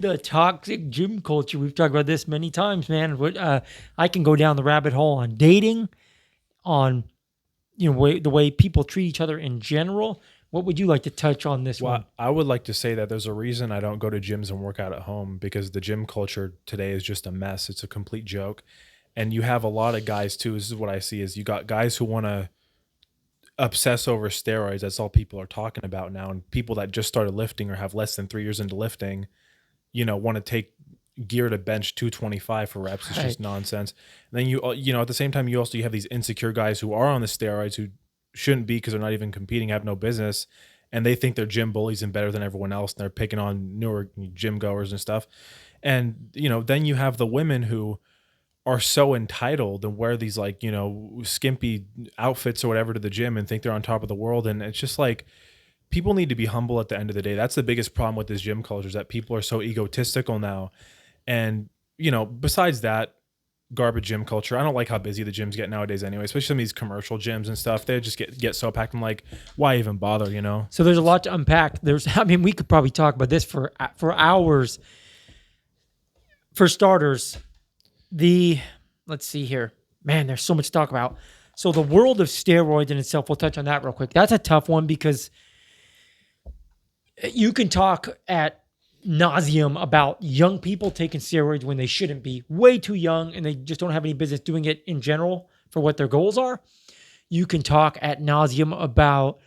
The toxic gym culture. We've talked about this many times, man. I can go down the rabbit hole on dating, on the way people treat each other in general. What would you like to touch on this Well, one? I would like to say that there's a reason I don't go to gyms and work out at home because the gym culture today is just a mess. It's a complete joke. And you have a lot of guys too. This is what I see is you got guys who want to obsess over steroids. That's all people are talking about now. And people that just started lifting or have less than 3 years into lifting, want to take gear to bench 225 for reps. It's Right. just nonsense. And then at the same time, you have these insecure guys who are on the steroids who shouldn't be because they're not even competing, have no business, and they think they're gym bullies and better than everyone else. And they're picking on newer gym goers and stuff. And then you have the women who are so entitled and wear these skimpy outfits or whatever to the gym and think they're on top of the world. And it's just like people need to be humble at the end of the day. That's the biggest problem with this gym culture is that people are so egotistical now. And, besides that, garbage gym culture. I don't like how busy the gyms get nowadays anyway, especially some of these commercial gyms and stuff. They just get so packed. I'm like, why even bother? So there's a lot to unpack. We could probably talk about this for hours. For starters, let's see here. Man, there's so much to talk about. So the world of steroids in itself, we'll touch on that real quick. That's a tough one because you can talk at nauseum about young people taking steroids when they shouldn't be, way too young, and they just don't have any business doing it in general for what their goals are. You can talk at nauseum about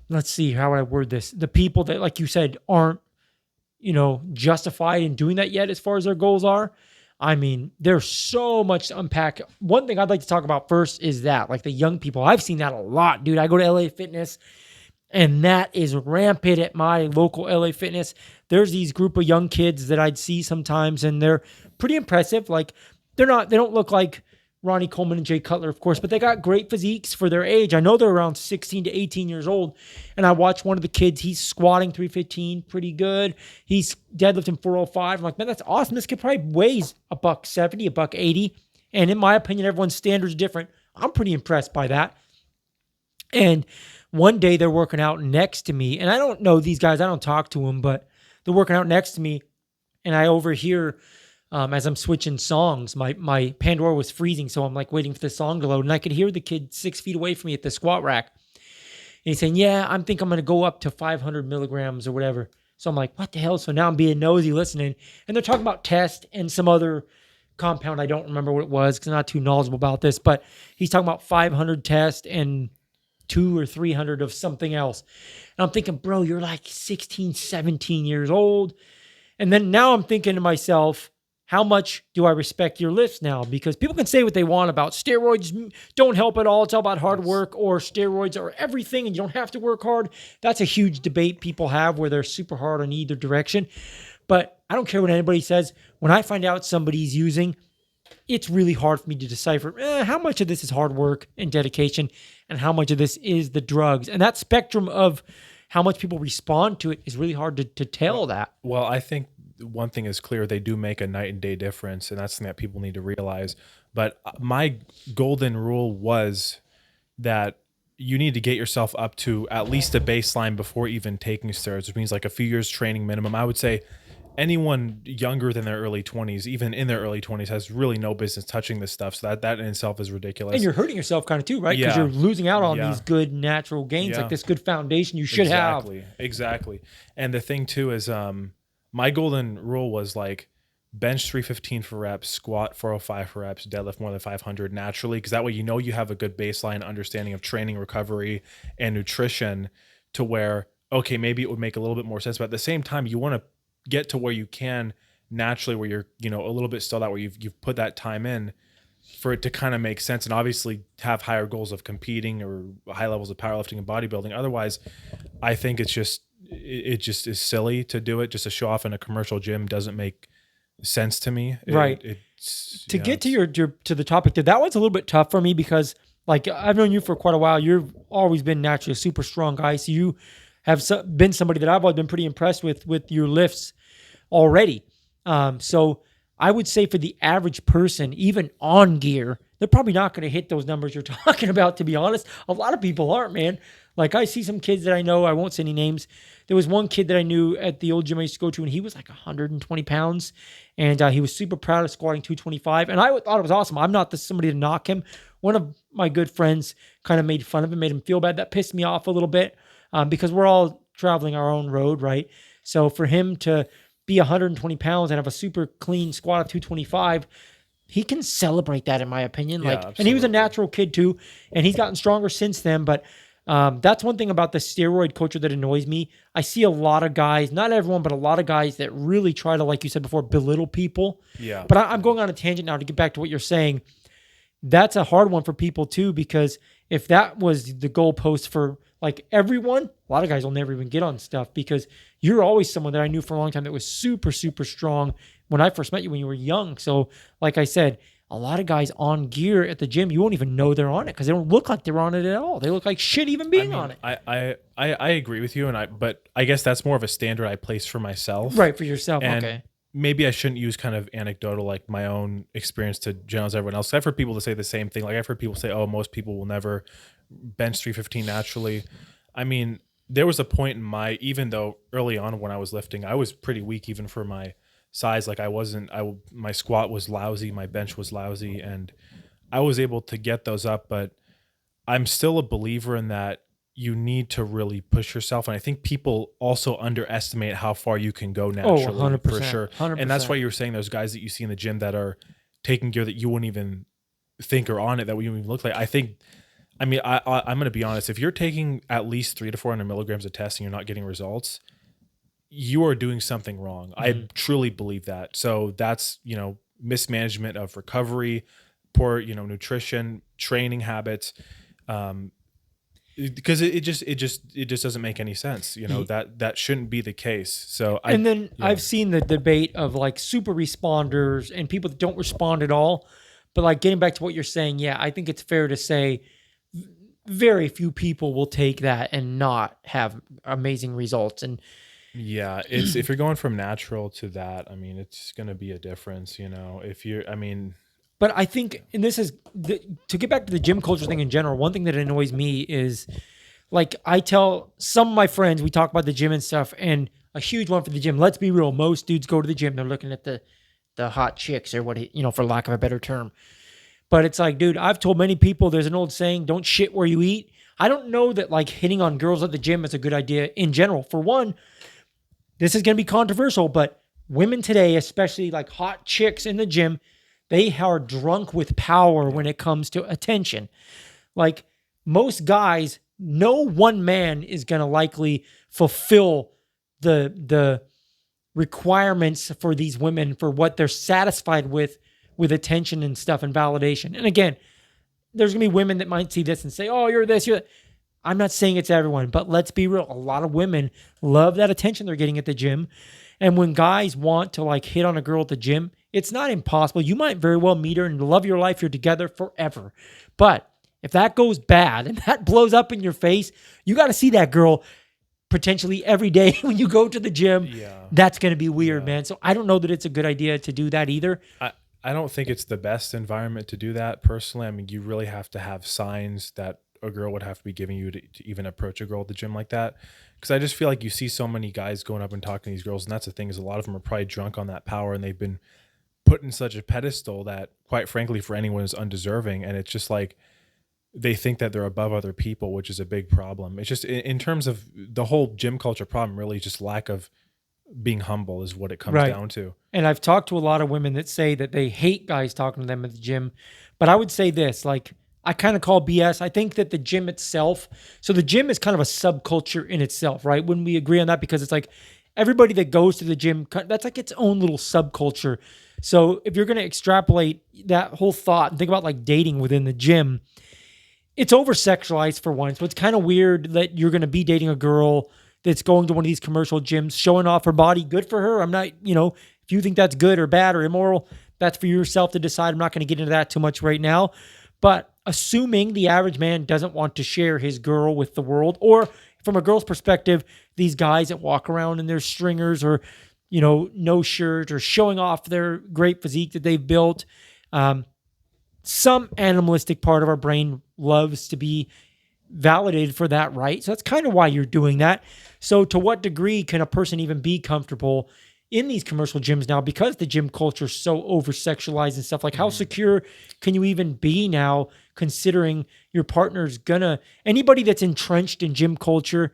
let's see, how would I word this? The people that, like you said, aren't, justified in doing that yet as far as their goals are. I mean, there's so much to unpack. One thing I'd like to talk about first is that, like the young people, I've seen that a lot, dude. I go to LA Fitness and that is rampant at my local LA Fitness. There's these group of young kids that I'd see sometimes and they're pretty impressive. Like they don't look like Ronnie Coleman and Jay Cutler, of course, but they got great physiques for their age. I know they're around 16 to 18 years old. And I watched one of the kids, he's squatting 315, pretty good. He's deadlifting 405. I'm like, man, that's awesome. This kid probably weighs a buck 70, a buck 80. And in my opinion, everyone's standards are different. I'm pretty impressed by that. And one day they're working out next to me. And I don't know these guys, I don't talk to them, but they're working out next to me. And I overhear as I'm switching songs, my Pandora was freezing, so I'm like waiting for the song to load, and I could hear the kid 6 feet away from me at the squat rack. And he's saying, yeah, I think I'm going to go up to 500 milligrams or whatever. So I'm like, what the hell? So now I'm being nosy listening, and they're talking about test and some other compound. I don't remember what it was because I'm not too knowledgeable about this, but he's talking about 500 test and 200 or 300 of something else. And I'm thinking, bro, you're like 16, 17 years old. And then now I'm thinking to myself, how much do I respect your lifts now? Because people can say what they want about steroids don't help at all. It's all about hard work, or steroids are everything and you don't have to work hard. That's a huge debate people have where they're super hard on either direction. But I don't care what anybody says. When I find out somebody's using, it's really hard for me to decipher how much of this is hard work and dedication and how much of this is the drugs. And that spectrum of how much people respond to it is really hard to tell that. Well, I think one thing is clear. They do make a night and day difference, and that's something that people need to realize. But my golden rule was that you need to get yourself up to at least a baseline before even taking steroids, which means like a few years training minimum. I would say anyone younger than their early 20s, even in their early 20s, has really no business touching this stuff. So that in itself is ridiculous. And you're hurting yourself kind of too, right? Because Yeah. you're losing out on Yeah. these good natural gains, Yeah. like this good foundation you should have. Exactly. And the thing too is my golden rule was like bench 315 for reps, squat 405 for reps, deadlift more than 500 naturally, because that way you have a good baseline understanding of training, recovery, and nutrition to where, okay, maybe it would make a little bit more sense. But at the same time, you want to get to where you can naturally, where you're, a little bit still out, where you've put that time in for it to kind of make sense, and obviously have higher goals of competing or high levels of powerlifting and bodybuilding. Otherwise, I think it just is silly to do it just to show off in a commercial gym. Doesn't make sense to me. Right. To get to your to the topic there, that one's a little bit tough for me because like I've known you for quite a while. You've always been naturally a super strong guy. So you have been somebody that I've always been pretty impressed with your lifts already. So I would say for the average person, even on gear, they're probably not going to hit those numbers you're talking about, to be honest. A lot of people aren't, man. Like I see some kids that I know, I won't say any names. There was one kid that I knew at the old gym I used to go to, and he was like 120 pounds, and he was super proud of squatting 225. And I thought it was awesome. I'm not somebody to knock him. One of my good friends kind of made fun of him, made him feel bad. That pissed me off a little bit because we're all traveling our own road, right? So for him to be 120 pounds and have a super clean squat of 225, he can celebrate that, in my opinion. Yeah, Like, and he was a absolutely. natural kid too, and he's gotten stronger since then. But that's one thing about the steroid culture that annoys me. I see a lot of guys, not everyone, but a lot of guys that really try to, like you said before, belittle people. Yeah. But I'm going on a tangent now to get back to what you're saying. That's a hard one for people too, because if that was the goalpost for like everyone, a lot of guys will never even get on stuff because you're always someone that I knew for a long time that was super, super strong when I first met you when you were young. So, like I said, a lot of guys on gear at the gym, you won't even know they're on it because they don't look like they're on it at all. They look like shit even I being mean, on it. I agree with you, but I guess that's more of a standard I place for myself. Right, for yourself. And Okay. maybe I shouldn't use kind of anecdotal, like my own experience to generalize everyone else. I've heard people to say the same thing. Like I've heard people say, "Oh, most people will never bench 315 naturally." I mean, there was a point in even though early on when I was lifting, I was pretty weak even for my size. Like my squat was lousy, my bench was lousy, and I was able to get those up. But I'm still a believer in that you need to really push yourself. And I think people also underestimate how far you can go Oh, naturally, for 100%. sure. 100%. And that's why you're saying those guys that you see in the gym that are taking gear that you wouldn't even think are on it, that we even look like. I mean, I'm going to be honest. If you're taking at least 300 to 400 milligrams of test and you're not getting results, you are doing something wrong. I truly believe that. So that's, mismanagement of recovery, poor, nutrition, training habits. Because it just doesn't make any sense. That shouldn't be the case. So And then I've seen the debate of like super responders and people that don't respond at all. But like getting back to what you're saying, yeah, I think it's fair to say very few people will take that and not have amazing results. And yeah, it's if you're going from natural to that, I mean, it's going to be a difference, if you're, I mean, but I think, and this is to get back to the gym culture thing in general, one thing that annoys me is like I tell some of my friends, we talk about the gym and stuff, and a huge one for the gym. Let's be real. Most dudes go to the gym. They're looking at the hot chicks or for lack of a better term. But it's like, dude, I've told many people there's an old saying, don't shit where you eat. I don't know that like hitting on girls at the gym is a good idea in general. For one, this is going to be controversial, but women today, especially like hot chicks in the gym, they are drunk with power when it comes to attention. Like most guys, no one man is going to likely fulfill the requirements for these women for what they're satisfied with attention and stuff and validation. And again, there's going to be women that might see this and say, "Oh, you're this, you're that." I'm not saying it's everyone, but let's be real. A lot of women love that attention they're getting at the gym. And when guys want to like hit on a girl at the gym, it's not impossible. You might very well meet her and love your life. You're together forever. But if that goes bad and that blows up in your face, you got to see that girl potentially every day when you go to the gym. Yeah. That's going to be weird, man. So I don't know that it's a good idea to do that either. I don't think it's the best environment to do that personally. I mean, you really have to have signs that a girl would have to be giving you to even approach a girl at the gym like that. Because I just feel like you see so many guys going up and talking to these girls, and that's the thing, is a lot of them are probably drunk on that power, and they've been put in such a pedestal that, quite frankly, for anyone is undeserving. And it's just like they think that they're above other people, which is a big problem. It's just in terms of the whole gym culture problem, really just lack of being humble is what it comes down to. And I've talked to a lot of women that say that they hate guys talking to them at the gym. But I would say this, like, I kind of call BS. I think that the gym itself, so the gym is kind of a subculture in itself, right? Wouldn't we agree on that? Because it's like everybody that goes to the gym, that's like its own little subculture. So if you're going to extrapolate that whole thought and think about like dating within the gym, it's over sexualized for one. So it's kind of weird that you're going to be dating a girl that's going to one of these commercial gyms, showing off her body. Good for her. I'm not, if you think that's good or bad or immoral, that's for yourself to decide. I'm not going to get into that too much right now. But assuming the average man doesn't want to share his girl with the world, or from a girl's perspective, these guys that walk around in their stringers or, no shirt or showing off their great physique that they've built, some animalistic part of our brain loves to be validated for that, right? So that's kind of why you're doing that. So to what degree can a person even be comfortable in these commercial gyms now because the gym culture is so over sexualized and stuff? Like how secure can you even be now considering your partner's gonna anybody that's entrenched in gym culture,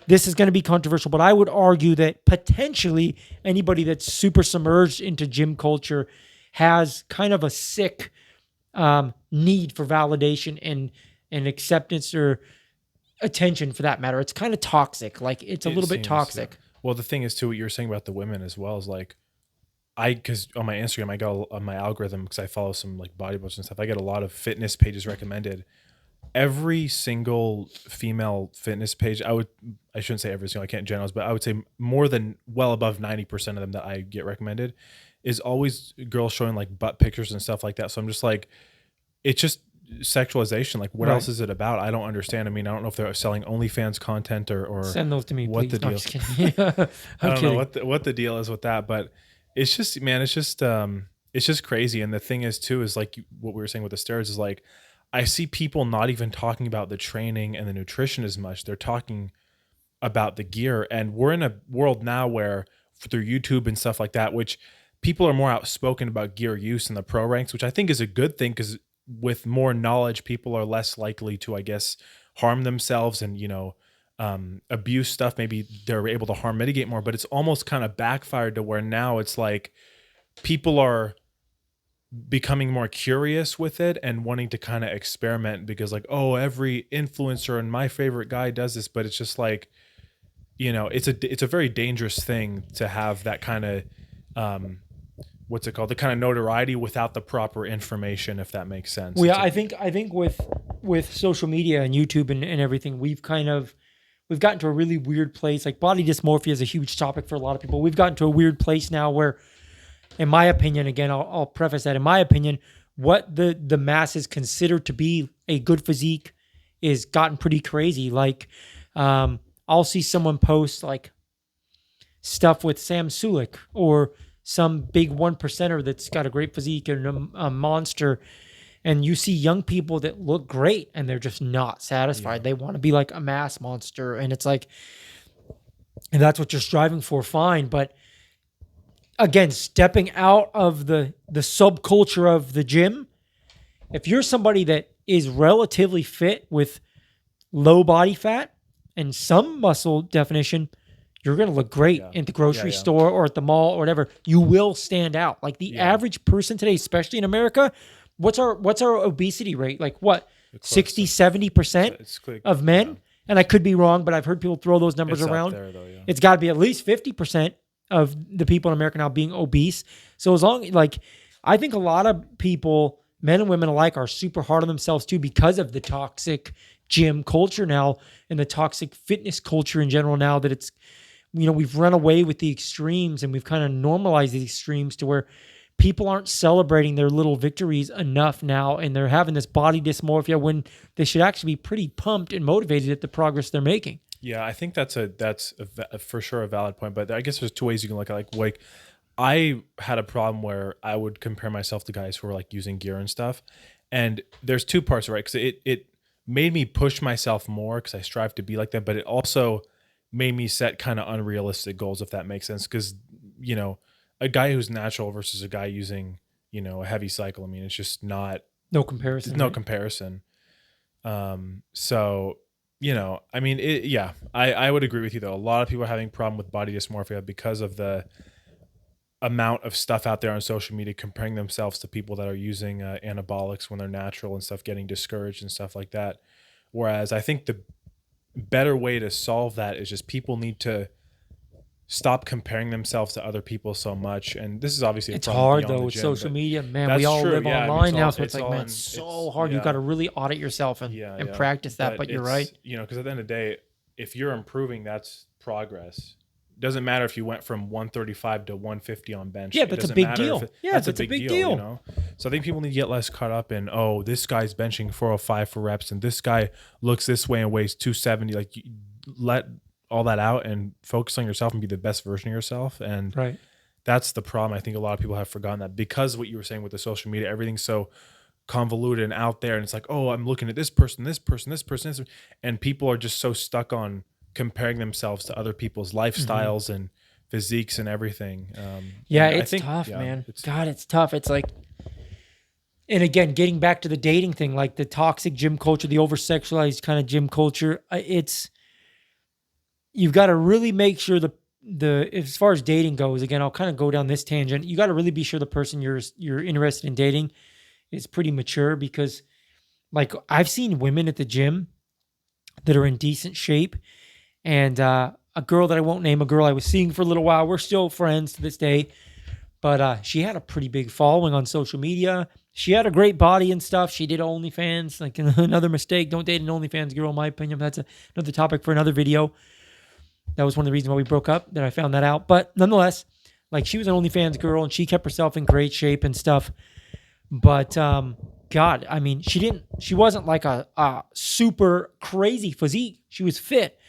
this is going to be controversial, but I would argue that potentially anybody that's super submerged into gym culture has kind of a sick need for validation and acceptance or attention for that matter. It's kind of toxic. Like it's a It little bit seems, yeah. toxic. Well, the thing is too, what you were saying about the women as well is like, because on my Instagram, I got on my algorithm because I follow some like bodybuilders and stuff. I get a lot of fitness pages recommended. Every single female fitness page, I shouldn't say every single, I can't generalize, but I would say more than well above 90% of them that I get recommended is always girls showing like butt pictures and stuff like that. So I'm just like, it's just sexualization. Like, what Right. else is it about? I don't understand. I mean, I don't know if they're selling OnlyFans content or Send those to me, what please. the No, deal. I'm just kidding. I I'm don't kidding. know what the deal is with that, but it's just, man, it's just crazy. And the thing is too, is like what we were saying with the steroids is like, I see people not even talking about the training and the nutrition as much. They're talking about the gear. And we're in a world now where through YouTube and stuff like that, which people are more outspoken about gear use in the pro ranks, which I think is a good thing because with more knowledge, people are less likely to, I guess, harm themselves and, abuse stuff. Maybe they're able to harm mitigate more, but it's almost kind of backfired to where now it's like people are becoming more curious with it and wanting to kind of experiment because like, oh, every influencer and my favorite guy does this, but it's just like, it's a very dangerous thing to have that kind of what's it called, the kind of notoriety without the proper information, if that makes sense. Well, yeah, It's a- I think with social media and YouTube and everything, we've gotten to a really weird place. Like body dysmorphia is a huge topic for a lot of people. We've gotten to a weird place now where, in my opinion, again, I'll preface that, in my opinion, what the masses consider to be a good physique is gotten pretty crazy. Like, I'll see someone post like stuff with Sam Sulik or some big one percenter that's got a great physique and a monster. And you see young people that look great and they're just not satisfied. Yeah. They want to be like a mass monster. And it's like, and that's what you're striving for, fine. But again, stepping out of the subculture of the gym, if you're somebody that is relatively fit with low body fat and some muscle definition, you're going to look great Yeah. at the grocery Yeah. store or at the mall or whatever. You will stand out. Like the Yeah. average person today, especially in America, what's our obesity rate? Like what? Close to- 60, 70% it's quick. of men? Yeah. And I could be wrong, but I've heard people throw those numbers It's up around. there though, yeah. It's got to be at least 50% of the people in America now being obese. So as long like I think a lot of people, men and women alike, are super hard on themselves too because of the toxic gym culture now and the toxic fitness culture in general now that it's we've run away with the extremes and we've kind of normalized the extremes to where people aren't celebrating their little victories enough now and they're having this body dysmorphia when they should actually be pretty pumped and motivated at the progress they're making. Yeah, I think that's for sure a valid point. But I guess there's two ways you can look at it. Like I had a problem where I would compare myself to guys who were like using gear and stuff. And there's two parts, right? Because it made me push myself more because I strive to be like that. But it also made me set kind of unrealistic goals, if that makes sense. Because, a guy who's natural versus a guy using, a heavy cycle, I mean, it's just not, No comparison. there's no right? comparison. So, I mean, I would agree with you though. A lot of people are having problem with body dysmorphia because of the amount of stuff out there on social media comparing themselves to people that are using anabolics when they're natural and stuff, getting discouraged and stuff like that. Whereas I think the better way to solve that is just people need to stop comparing themselves to other people so much. And this is obviously a It's problem hard beyond though the with gym, social but media, man. that's We all true. live Yeah, I mean, online it's now, all- so it's it's like, all man, in- it's so it's- hard. You yeah. got to really audit yourself and practice that. But you're right. Because at the end of the day, if you're improving, that's progress. Doesn't matter if you went from 135 to 150 on bench. Yeah, It that's a doesn't big matter deal. if Yeah, that's that's a big deal. So I think people need to get less caught up in, oh, this guy's benching 405 for reps and this guy looks this way and weighs 270. Like, let all that out and focus on yourself and be the best version of yourself. And Right. that's the problem. I think a lot of people have forgotten that because of what you were saying with the social media, everything's so convoluted and out there, and it's like, oh, I'm looking at this person, this person, this person, this, and people are just so stuck on comparing themselves to other people's Mhm. lifestyles and physiques and everything. Yeah, And I it's think, tough, yeah, man. it's God, it's tough. It's like, and again, getting back to the dating thing, like the toxic gym culture, the over sexualized kind of gym culture, it's, you've got to really make sure the as far as dating goes, again, I'll kind of go down this tangent. You got to really be sure the person you're interested in dating is pretty mature, because like I've seen women at the gym that are in decent shape, and a girl that I won't name, a girl I was seeing for a little while, we're still friends to this day, but she had a pretty big following on social media. She had a great body and stuff. She did OnlyFans, like another mistake. Don't date an OnlyFans girl, in my opinion. That's another topic for another video. That was one of the reasons why we broke up, that I found that out. But nonetheless, like she was an OnlyFans girl and she kept herself in great shape and stuff. But God, I mean, she wasn't like a super crazy physique. She was fit,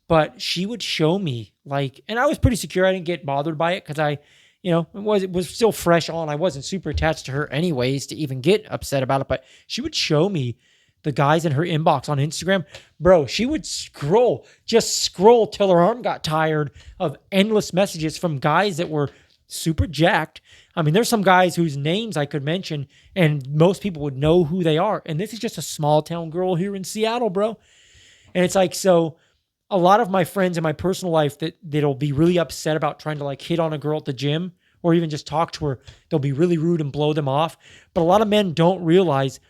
but she would show me like, and I was pretty secure. I didn't get bothered by it because it was still fresh on. I wasn't super attached to her anyways to even get upset about it. But she would show me the guys in her inbox on Instagram. Bro, she would just scroll till her arm got tired of endless messages from guys that were super jacked. I mean, there's some guys whose names I could mention and most people would know who they are. And this is just a small town girl here in Seattle, bro. And it's like, so a lot of my friends in my personal life that'll be really upset about trying to like hit on a girl at the gym or even just talk to her, they'll be really rude and blow them off. But a lot of men don't realize,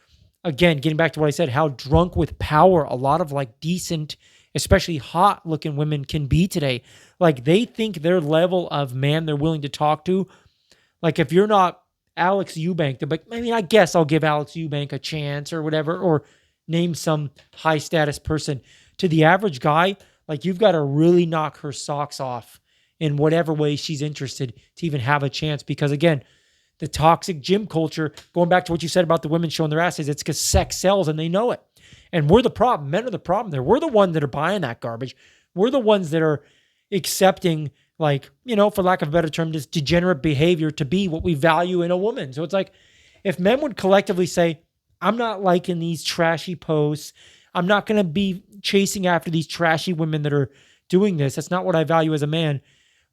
again, getting back to what I said, how drunk with power a lot of like decent, especially hot looking women can be today. Like they think their level of man they're willing to talk to, like if you're not Alex Eubank, they're like, I mean, I guess I'll give Alex Eubank a chance or whatever, or name some high status person. To the average guy, like you've got to really knock her socks off in whatever way she's interested to even have a chance. Because again, the toxic gym culture, going back to what you said about the women showing their asses, it's because sex sells and they know it. And we're the problem. Men are the problem there. We're the ones that are buying that garbage. We're the ones that are accepting, like, for lack of a better term, this degenerate behavior to be what we value in a woman. So it's like, if men would collectively say, I'm not liking these trashy posts, I'm not going to be chasing after these trashy women that are doing this, that's not what I value as a man.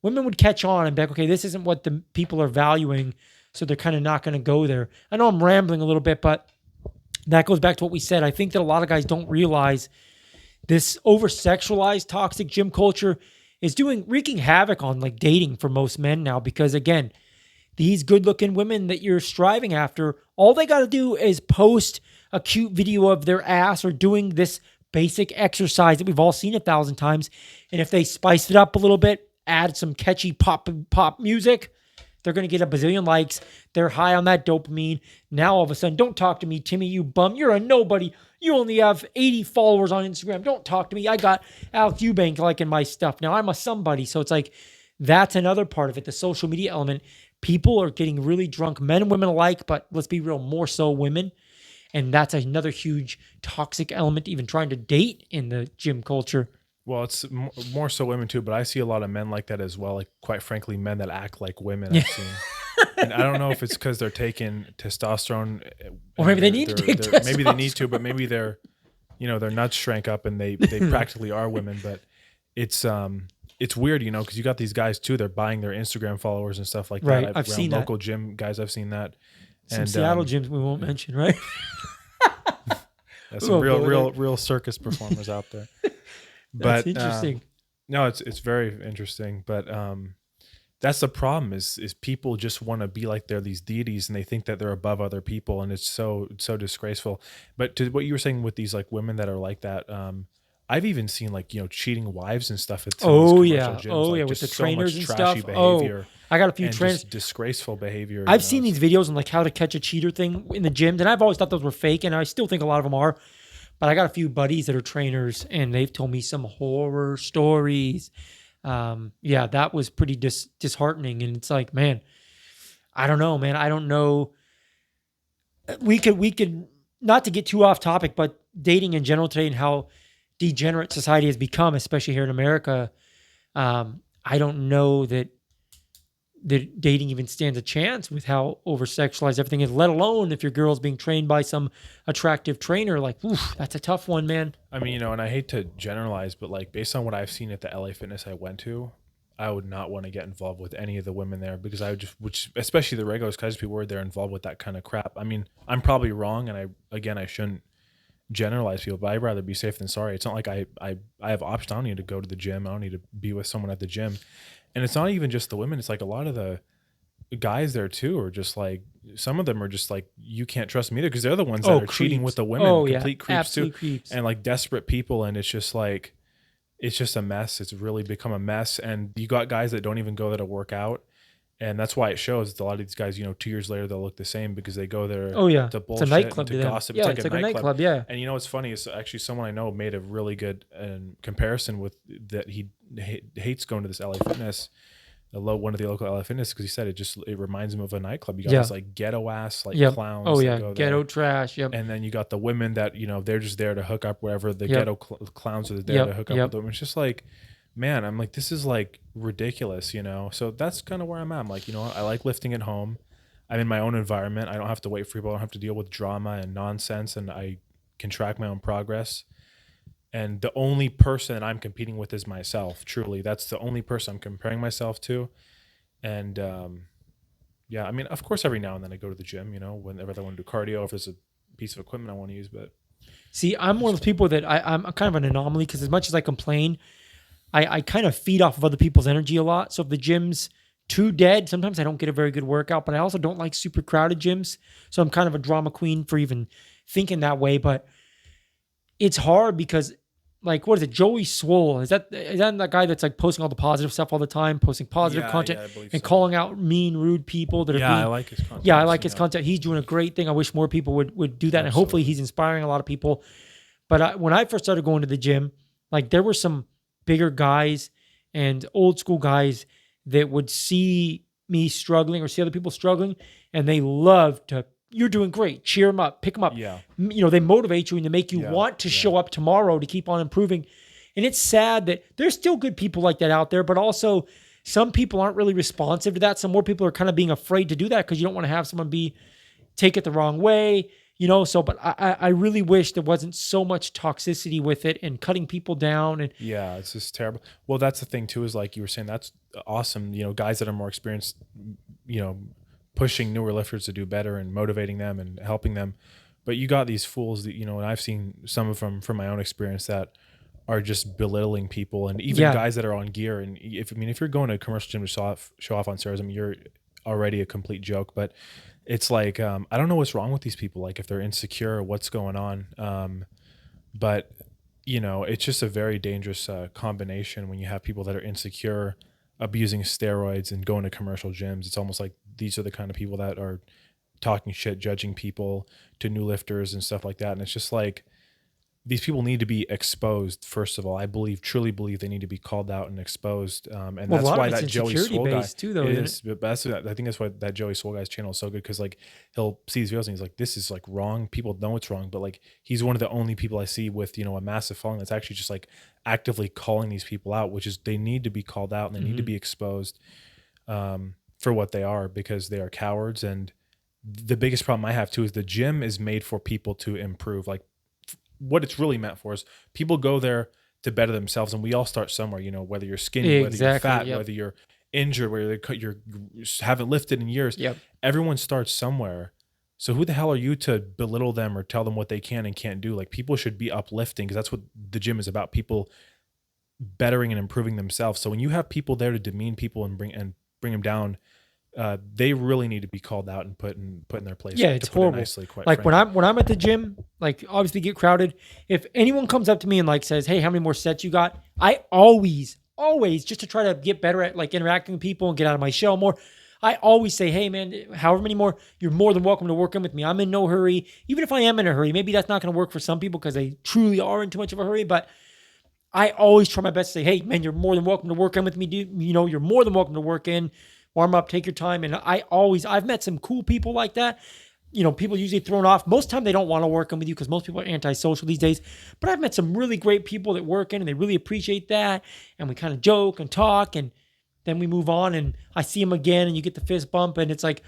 Women would catch on and be like, okay, this isn't what the people are valuing. So they're kind of not going to go there. I know I'm rambling a little bit, but that goes back to what we said. I think that a lot of guys don't realize this over sexualized toxic gym culture is wreaking havoc on like dating for most men now, because again, these good looking women that you're striving after, all they got to do is post a cute video of their ass or doing this basic exercise that we've all seen 1,000 times. And if they spice it up a little bit, add some catchy pop music, they're going to get a bazillion likes. They're high on that dopamine. Now all of a sudden, don't talk to me, Timmy, you bum. You're a nobody. You only have 80 followers on Instagram. Don't talk to me. I got Alex Eubank liking my stuff. Now I'm a somebody. So it's like, that's another part of it, the social media element. People are getting really drunk, men and women alike, but let's be real, more so women. And that's another huge toxic element, even trying to date in the gym culture. Well, it's more so women too, but I see a lot of men like that as well. Like, quite frankly, men that act like women. Yeah. I've seen, and I don't know if it's because they're taking testosterone, Or maybe they need to take testosterone. Maybe they need to, but maybe their nuts shrank up and they practically are women. But it's weird, because you got these guys too. They're buying their Instagram followers and stuff like Right, that. I've seen that. Local gym guys. I've seen that. Some Seattle gyms we won't mention, right? Some real circus performers out there. That's But interesting. no, it's very interesting. But that's the problem is people just want to be like they're these deities and they think that they're above other people, and it's so disgraceful. But to what you were saying with these like women that are like that, I've even seen like cheating wives and stuff at some of these commercial gyms, like, with the just so trainers much and trashy stuff. behavior. I got a few And trainers. just disgraceful behavior. I've seen these videos on like how to catch a cheater thing in the gyms, and I've always thought those were fake, and I still think a lot of them are. But I got a few buddies that are trainers, and they've told me some horror stories. Yeah, that was pretty disheartening, and it's like, man, I don't know, man. I don't know. We could not to get too off topic, but dating in general today and how degenerate society has become, especially here in America. I don't know that that dating even stands a chance with how over sexualized everything is, let alone if your girl's being trained by some attractive trainer. Like, oof, that's a tough one, man. I mean, and I hate to generalize, but like based on what I've seen at the LA Fitness I went to, I would not want to get involved with any of the women there because I would just, which especially the regulars, because I'd just be worried they're involved with that kind of crap. I mean, I'm probably wrong, and I shouldn't generalize people, but I'd rather be safe than sorry. It's not like I have options. I don't need to go to the gym. I don't need to be with someone at the gym, and it's not even just the women. It's like a lot of the guys there too are just like, some of them are just like, you can't trust me either, because they're the ones that are cheating with the women. Complete creeps absolute too, creeps. and like desperate people, and it's just like, it's just a mess. It's really become a mess, and you got guys that don't even go there to work out, and that's why it shows. It's a lot of these guys, 2 years later they'll look the same because they go there to bullshit, it's a nightclub, and to gossip. Yeah, it's like a nightclub. Yeah. And what's funny is actually someone I know made a really good comparison with that. He hates going to this LA Fitness, one of the local LA Fitness, because he said it reminds him of a nightclub. You got this like ghetto ass like clowns. Oh that yeah, go ghetto there. trash. Yep. And then you got the women that they're just there to hook up wherever the ghetto clowns are there to hook up with them. It's just like, man, I'm like, this is like ridiculous, So that's kind of where I'm at. I'm like, I like lifting at home. I'm in my own environment. I don't have to wait for people. I don't have to deal with drama and nonsense, and I can track my own progress. And the only person that I'm competing with is myself. Truly, that's the only person I'm comparing myself to. And I mean, of course, every now and then I go to the gym. Whenever I want to do cardio, if there's a piece of equipment I want to use. But see, I'm one of those people that I'm kind of an anomaly, because as much as I complain, I kind of feed off of other people's energy a lot. So if the gym's too dead, sometimes I don't get a very good workout, but I also don't like super crowded gyms. So I'm kind of a drama queen for even thinking that way. But it's hard because, like, what is it? Joey Swole. Is that guy that's like posting all the positive stuff all the time, posting positive content and calling out mean, rude people that are being, I like his content. Yeah, I like his content. He's doing a great thing. I wish more people would do that. And hopefully he's inspiring a lot of people. But when I first started going to the gym, like, there were some bigger guys and old school guys that would see me struggling or see other people struggling, and they love to, you're doing great, cheer them up, pick them up. Yeah. They motivate you and they make you want to show up tomorrow to keep on improving. And it's sad that there's still good people like that out there, but also some people aren't really responsive to that. Some more people are kind of being afraid to do that because you don't want to have someone take it the wrong way. But I really wish there wasn't so much toxicity with it and cutting people down. And yeah, it's just terrible. Well, that's the thing too, is like you were saying, that's awesome. Guys that are more experienced, pushing newer lifters to do better and motivating them and helping them. But you got these fools that, and I've seen some of them from my own experience that are just belittling people, and even guys that are on gear. And if you're going to a commercial gym to show off on steroids, you're already a complete joke. But it's like, I don't know what's wrong with these people, like if they're insecure or what's going on. But it's just a very dangerous combination when you have people that are insecure, abusing steroids, and going to commercial gyms. It's almost like these are the kind of people that are talking shit, judging people, to new lifters and stuff like that. And it's just like, these people need to be exposed. First of all, I truly believe they need to be called out and exposed. And that's why that Joey Swole guy too, though, is. But I think that's why that Joey Swole guy's channel is so good, because like he'll see these videos and he's like, "This is like wrong." People know it's wrong, but like he's one of the only people I see with a massive following that's actually just like actively calling these people out, which is they need to be called out and they need to be exposed for what they are, because they are cowards. And the biggest problem I have too is the gym is made for people to improve. Like, what it's really meant for is people go there to better themselves, and we all start somewhere. Whether you're skinny, whether you're fat, whether you're injured, whether you haven't lifted in years. Everyone starts somewhere. So who the hell are you to belittle them or tell them what they can and can't do? Like, people should be uplifting, because that's what the gym is about, people bettering and improving themselves. So when you have people there to demean people and bring them down, they really need to be called out and put in their place. Yeah, it's horrible. Nicely, like frankly. when I'm at the gym, like obviously get crowded. If anyone comes up to me and like says, "Hey, how many more sets you got?" I always, just to try to get better at like interacting with people and get out of my shell more, I always say, "Hey, man, however many more, you're more than welcome to work in with me. I'm in no hurry. Even if I am in a hurry, maybe that's not going to work for some people because they truly are in too much of a hurry, but." I always try my best to say, "Hey, man, you're more than welcome to work in with me. You're more than welcome to work in. Warm up, take your time." And I've met some cool people like that. People usually thrown off. Most of the time they don't want to work in with you because most people are antisocial these days. But I've met some really great people that work in and they really appreciate that. And we kind of joke and talk. And then we move on, and I see him again, and you get the fist bump, and it's like,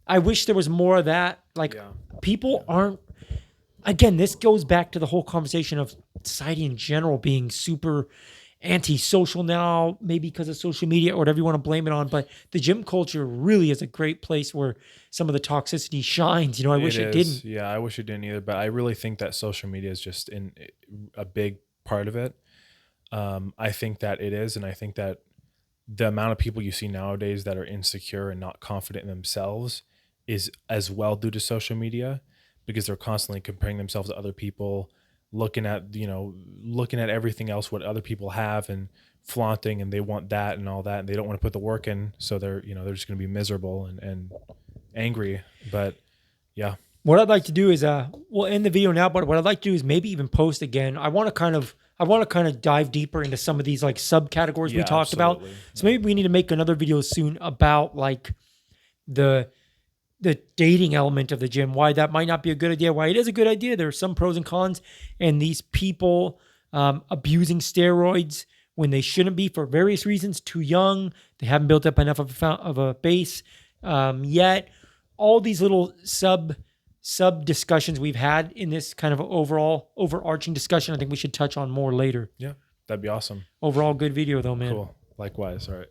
I wish there was more of that. Like, Yeah. people aren't. Again, this goes back to the whole conversation of society in general being super anti-social now, maybe because of social media or whatever you want to blame it on. But the gym culture really is a great place where some of the toxicity shines. You know, I wish it didn't. Yeah, I wish it didn't either. But I really think that social media is just in a big part of it. I think that it is, and I think that the amount of people you see nowadays that are insecure and not confident in themselves is as well due to social media, because they're constantly comparing themselves to other people, looking at everything else what other people have and flaunting, and they want that and all that, and they don't want to put the work in, so they're just going to be miserable and angry. But yeah. What I'd like to do is we'll end the video now, but what I'd like to do is maybe even post again. I want to kind of dive deeper into some of these like subcategories we talked about. So maybe we need to make another video soon about like the dating element of the gym, why that might not be a good idea, why it is a good idea. There are some pros and cons, and these people abusing steroids when they shouldn't be for various reasons, too young, they haven't built up enough of a base yet. All these little sub discussions we've had in this kind of overall overarching discussion, I think we should touch on more later. Yeah, that'd be awesome. Overall, good video though, man. Cool. Likewise. All right.